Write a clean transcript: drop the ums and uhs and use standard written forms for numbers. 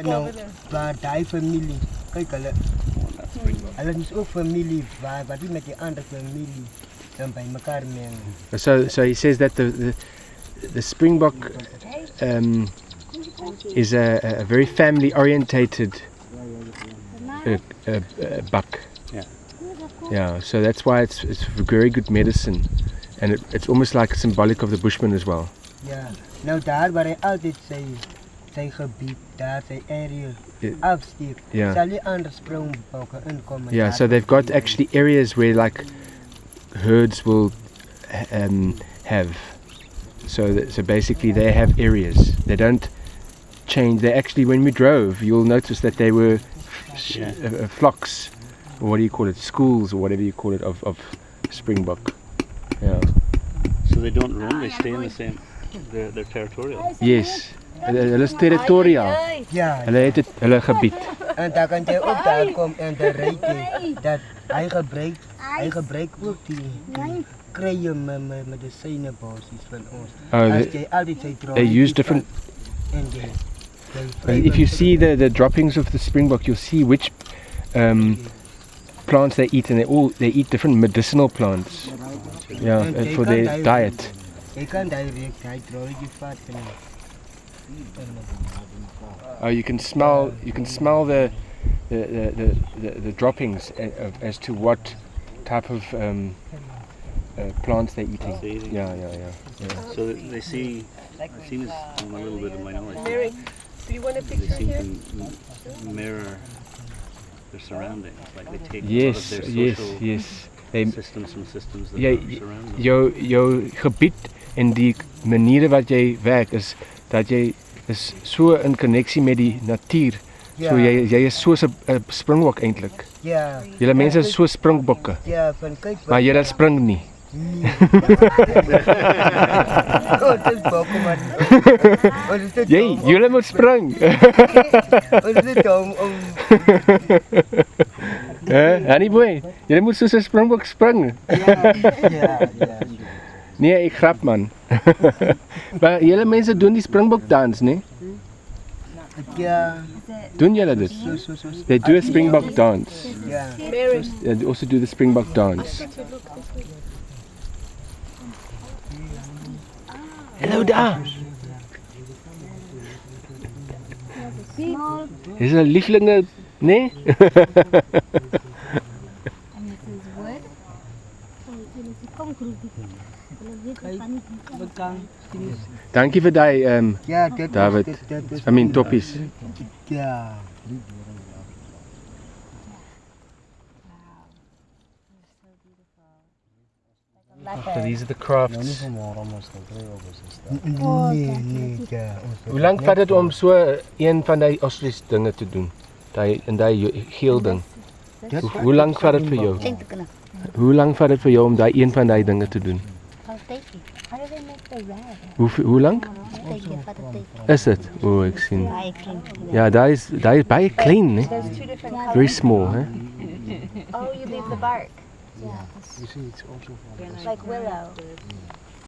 Nou, waar die familie, kijk hulle. Hulle is ook familie, wat die met die andere familie dan bij elkaar mengen. So he says that the springbok is a very family orientated buck. Yeah. Yeah, so that's why it's very good medicine, and it's almost like symbolic of the Bushman as well. Ja, nou daar waar hij altijd zijn gebied, daar zijn area afsteekt, zal je anders springbokken inkomen. Yeah, so they've got actually areas where like herds will have. So basically they have areas. They don't change. They actually, when we drove, you'll notice that they were flocks, or what do you call it, schools or whatever you call it, of springbok. Yeah. So they don't roam, they stay in the same, they're territorial. Yes. Hulle is territoriaal. Ja. Hulle gebied. En daar kan jy ook daar kom en de rijke, dat hij gebruikt ook die kruien medicijnenbasis van ons. They use different. If you see the droppings of the springbok, you'll see which plants they eat, and they eat different medicinal plants. Yeah, for their diet. Je kan direct hydrology vatten. Oh, you can smell the droppings as to what type of plants they're eating. Yeah. So they see, I've seen this from a little bit of my knowledge. Mary, do you want a They picture seem here? to mirror their surroundings, like they take Yes, a lot of their social yes. systems from systems that Ja, surround them. jou gebied en die maniere wat jy werk is dat jy is so in konneksie met die natuur. So jy is soos 'n springbok eintlik. Ja. Julle mense is so springbokke. Ja, van kyk. Maar julle spring nie. Julle moet spring. Ons is om Honey boy, julle moet soos 'n springbok spring. Ja. Nee, ek grap man. Maar julle mense doen die springbok dans, nee? Ja. Doen julle dit? They do a springbok dance. Ja. Mary, They also do the springbok dance. Hallo daar. Is 'n lieflinge, nee? Dankie vir daai Ja, dit David. is I mean toppies. Ja. So these are the crafts. Nee, ja. Hoe lank vat dit om so een van die Australiese dinge te doen? Daai geel ding. Hoe lank vat dit vir jou? Hoe lank vat dit vir jou om daai een van daai dinge te doen? Hoe lank? Is dit? O, ek sien. Ja, daai is baie klein, né? there's two different colors. Very small, hè? Oh, you leave the bark. Yeah, You see, it's also Like willow.